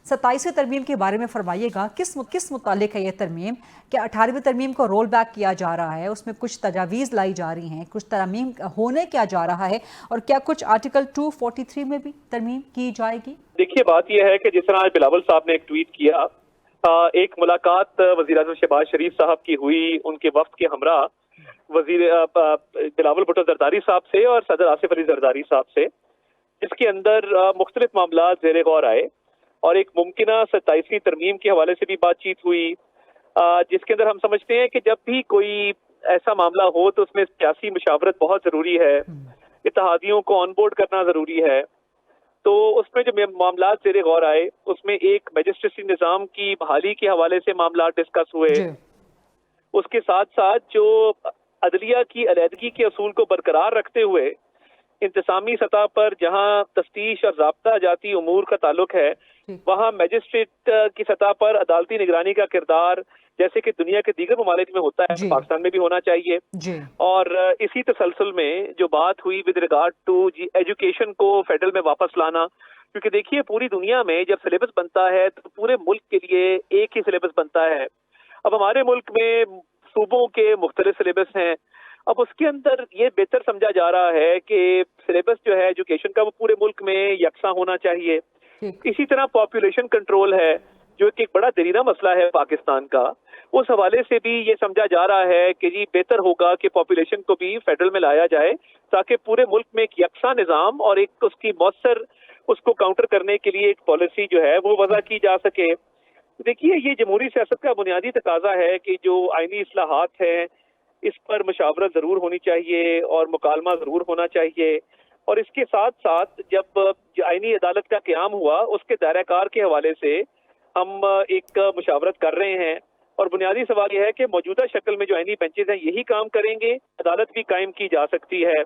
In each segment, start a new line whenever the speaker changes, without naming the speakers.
27वीं तरमीम के बारे में फरमाइएगा, किस मुतालिक है ये तरमीम? क्या 18वीं तरमीम को रोल बैक किया जा रहा है, उसमें कुछ तजावीज़ लाई जा रही हैं, कुछ तरमीम होने क्या जा रहा है, और क्या कुछ आर्टिकल 243 में भी तरमीम की जाएगी?
देखिए, बात यह है कि जिस तरह आज बिलावल साहब ने एक ट्वीट किया, एक मुलाकात वज़ीर-ए-आज़म शहबाज शरीफ साहब की हुई उनके वफ्द के हमरा वजीर बिलावल भुट्टो जरदारी साहब से और सदर आसिफ अली जरदारी साहब से, जिसके अंदर मुख्तलिफ मामला ज़ेरे गौर आए और एक मुमकिना 27वीं तरमीम के हवाले से भी बातचीत हुई, जिसके अंदर हम समझते हैं कि जब भी कोई ऐसा मामला हो तो उसमें सियासी मुशावरत बहुत ज़रूरी है, इत्तेहादियों को ऑनबोर्ड करना ज़रूरी है। तो उसमें जो मामला ज़ेरे गौर आए उसमें एक मजिस्ट्रेसी निज़ाम की बहाली के हवाले से मामला डिस्कस हुए। उसके साथ साथ जो अदलिया की अलहदगी के असूल को बरकरार रखते हुए इंतजामी सतह पर जहां तफ्तीश और ज़ाब्ता जाती उमूर का ताल्लुक है, वहां मजिस्ट्रेट की सतह पर अदालती निगरानी का किरदार जैसे कि दुनिया के दीगर ममालिक में होता है, पाकिस्तान में भी होना चाहिए। और इसी तसलसल में जो बात हुई विद रिगार्ड टू एजुकेशन को फेडरल में वापस लाना, क्योंकि देखिए पूरी दुनिया में जब सिलेबस बनता है तो पूरे मुल्क के लिए एक ही सिलेबस बनता है। अब हमारे मुल्क में सूबों के मुख्तलिफ सिलेबस हैं, अब उसके अंदर ये बेहतर समझा जा रहा है कि सिलेबस जो है एजुकेशन का वो पूरे मुल्क में यकसा होना चाहिए। इसी तरह पॉपुलेशन कंट्रोल है जो कि एक बड़ा दरीना मसला है पाकिस्तान का, उस हवाले से भी ये समझा जा रहा है कि जी बेहतर होगा कि पॉपुलेशन को भी फेडरल में लाया जाए ताकि पूरे मुल्क में एक यकसा निज़ाम और एक उसकी मौसर उसको काउंटर करने के लिए एक पॉलिसी जो है वो वज़ा की जा सके। देखिए, ये जमहूरी सियासत का बुनियादी तकाजा है कि जो आईनी इस्लाहात हैं इस पर मुशावरत ज़रूर होनी चाहिए और मुकालमा ज़रूर होना चाहिए, और इसके साथ साथ जब आईनी अदालत का क़याम हुआ उसके दायराकार के हवाले से हम एक मुशावरत कर रहे हैं, और बुनियादी सवाल यह है कि मौजूदा शक्ल में जो आईनी बेंचेज हैं यही काम करेंगे, अदालत भी कायम की जा सकती है,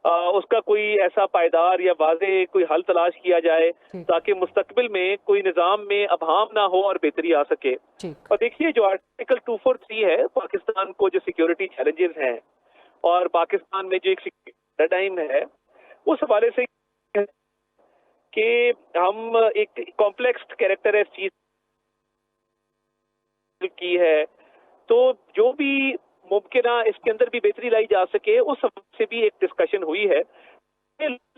उसका कोई ऐसा पायदार या वाज़े कोई हल तलाश किया जाए ताकि मुस्तकबिल में कोई निज़ाम में अभाम ना हो और बेहतरी आ सके। और देखिए, जो आर्टिकल 243 है, पाकिस्तान को जो सिक्योरिटी चैलेंजेस हैं और पाकिस्तान में जो एक पैराडाइम है उस हवाले से कि हम एक कॉम्प्लेक्स कैरेक्टर है इस चीज की है, तो जो भी मुमकिन इसके अंदर भी बेहतरी लाई जा सके उस से भी एक डिस्कशन हुई है।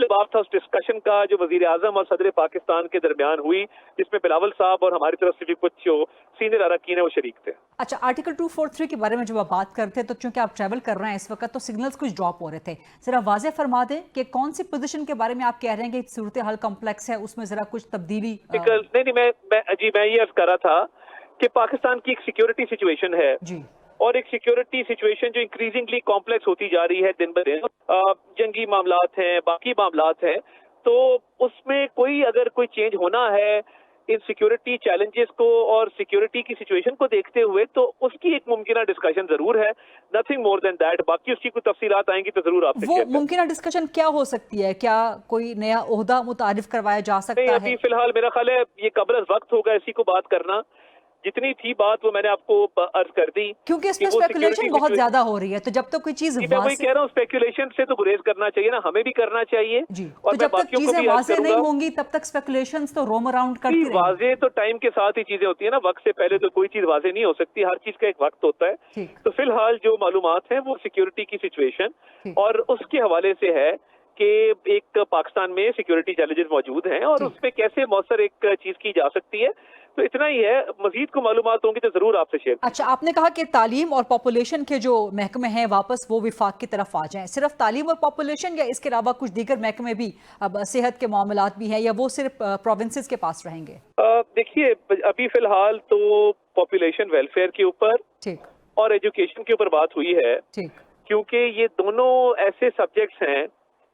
बात था उस डिस्कशन का जो वजीर आजम और सदर पाकिस्तान के दरमियान हुई, जिसमें बिलावल साहब और हमारी तरफ से भी कुछ जो सीनियर अरकान है वो शरीक थे।
अच्छा, आर्टिकल 243 के बारे में जब आप बात करते हैं तो चूंकि आप ट्रैवल कर रहे हैं इस वक्त तो सिग्नल्स कुछ ड्रॉप हो रहे थे, जरा वाज़े फरमा दें कि कौन सी पोजीशन के बारे में आप कह रहे हैं कि सूरत हाल कॉम्प्लेक्स है, उसमें जरा कुछ तब्दीली?
नहीं, मैं ये अर्ज कर रहा था कि पाकिस्तान की एक सिक्योरिटी सिचुएशन है जी, और एक सिक्योरिटी सिचुएशन जो इंक्रीजिंगली कॉम्प्लेक्स होती जा रही है दिन ब दिन, जंगी मामलात हैं, बाकी मामलात हैं, तो उसमें अगर कोई चेंज होना है इन सिक्योरिटी चैलेंजेस को और सिक्योरिटी की सिचुएशन को देखते हुए तो उसकी एक मुमकिन डिस्कशन जरूर है, नथिंग मोर देन दैट। बाकी उसकी कुछ तफसीलात आएंगी तो जरूर आपसे
वो मुमकिन डिस्कशन क्या हो सकती है? क्या कोई नया ओहदा मुतारिफ करवाया जा सकता है?
अभी फिलहाल मेरा ख्याल है ये कब्ल वक्त होगा इसी को बात करना, जितनी थी बात वो मैंने आपको अर्ज कर दी,
क्योंकि इसमें स्पेकुलेशन बहुत ज्यादा हो रही है, तो जब तक कोई चीज
मैं वही कह रहा हूँ स्पेकुलेशन से तो गुरेज करना चाहिए ना, हमें भी करना चाहिए
जी। और तो जब तक चीजें वाज़े नहीं होंगी तब तक स्पेकुलेशंस तो रोम अराउंड करती रहेंगी।
वाज़े तो टाइम के साथ ही चीजें होती है ना, वक्त से पहले तो कोई चीज वाज़े नहीं हो सकती, हर चीज का एक वक्त होता है। तो फिलहाल जो मालूमात है वो सिक्योरिटी की सिचुएशन और उसके हवाले से है कि एक पाकिस्तान में सिक्योरिटी चैलेंजेस मौजूद हैं और उसमें कैसे मौसर एक चीज की जा सकती है, तो इतना ही है। मजीद को मालूमात होंगी तो जरूर आपसे शेयर।
अच्छा, आपने कहा कि तालीम और पॉपुलेशन के जो महकमे हैं वापस वो विफाक की तरफ आ जाएं, सिर्फ तालीम और पॉपुलेशन या इसके अलावा कुछ दीगर महकमे भी, अब सेहत के मामलात भी हैं, या वो सिर्फ प्रोविंसेस के पास रहेंगे?
देखिए, अभी फिलहाल तो पॉपुलेशन वेलफेयर के ऊपर और एजुकेशन के ऊपर बात हुई है, क्योंकि ये दोनों ऐसे सब्जेक्ट्स हैं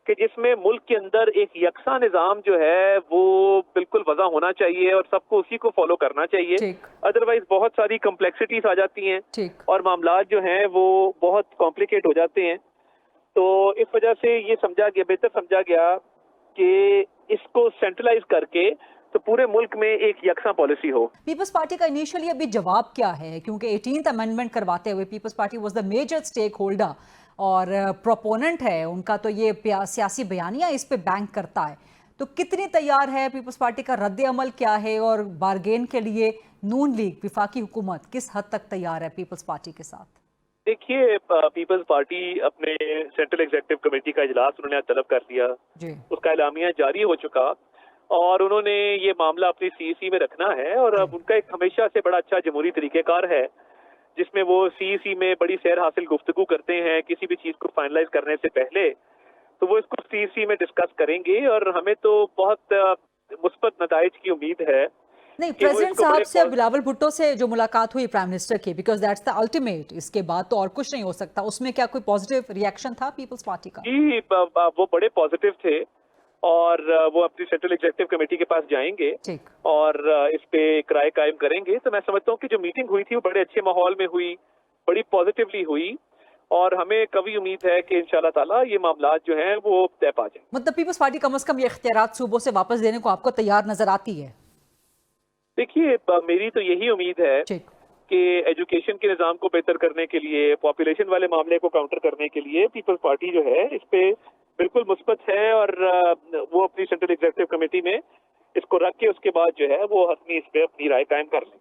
कि जिसमें मुल्क के अंदर एक यकसा निज़ाम जो है वो बिल्कुल वज़ा होना चाहिए और सबको उसी को फॉलो करना चाहिए, अदरवाइज बहुत सारी कॉम्प्लेक्सिटीज आ जाती हैं और मामलात जो हैं वो बहुत कॉम्प्लिकेट हो जाते हैं। तो इस वजह से ये बेहतर समझा गया कि इसको सेंट्रलाइज करके तो पूरे मुल्क में एक यकसा पॉलिसी हो।
पीपल्स पार्टी का इनिशियली अभी जवाब क्या है, क्योंकि 18th अमेंडमेंट करवाते हुए Peoples Party was the major stakeholder और प्रोपोनेंट है उनका, तो ये सियासी बयानिया इस पे बैंक करता है, तो कितनी तैयार है पीपल्स पार्टी का रद्द अमल क्या है, और बारगेन के लिए नून लीग विफाकी हुकूमत किस हद तक तैयार है पीपल्स पार्टी के साथ?
देखिए, पीपल्स पार्टी अपने सेंट्रल एग्जीक्यूटिव कमेटी का इजलास उन्होंने आज तलब कर लिया,
जी।
उसका एलामिया जारी हो चुका और उन्होंने ये मामला अपनी सीईसी में रखना है। और अब उनका एक हमेशा से बड़ा अच्छा जमहूरी तरीकेकार है जिसमें वो सीईसी में बड़ी सैर हासिल गुफ्तगू करते हैं किसी भी चीज को फाइनलाइज करने से पहले। तो वो इसको सीईसी में डिस्कस करेंगे और हमें तो बहुत मुस्बत नताइज की उम्मीद है
नहीं,
कि वो
प्रेसिडेंट
इसको
साहब
बड़े
से बिलावल भुट्टो से जो मुलाकात हुई प्राइम मिनिस्टर की, बिकॉज दैट्स द अल्टीमेट, इसके बाद तो और कुछ नहीं हो सकता, उसमें क्या कोई पॉजिटिव रिएक्शन था पीपल्स पार्टी का?
जी, वो बड़े पॉजिटिव थे और वो अपनी सेंट्रल एग्जीक्यूटिव कमेटी के पास जाएंगे
ठीक।
और इस पे एक राय कायम करेंगे। तो मैं समझता हूँ कि जो मीटिंग हुई थी वो बड़े अच्छे माहौल में हुई, बड़ी पॉजिटिवली हुई और हमें कभी उम्मीद है कि इंशाल्लाह ताला ये मामला जो हैं वो तय पा जाए।
मतलब पीपल्स पार्टी कम से कम ये इख्तियारात सूबों से वापस देने को आपको तैयार नजर आती है?
देखिए, मेरी तो यही उम्मीद है
ठीक।
कि एजुकेशन के निज़ाम को बेहतर करने के लिए, पॉपुलेशन वाले मामले को काउंटर करने के लिए पीपल्स पार्टी जो है इस पे बिल्कुल मुस्बत है और वो अपनी सेंट्रल एग्जीक्यूटिव कमेटी में इसको रख के उसके बाद जो है वो हतमी इस पे अपनी राय कायम कर लें।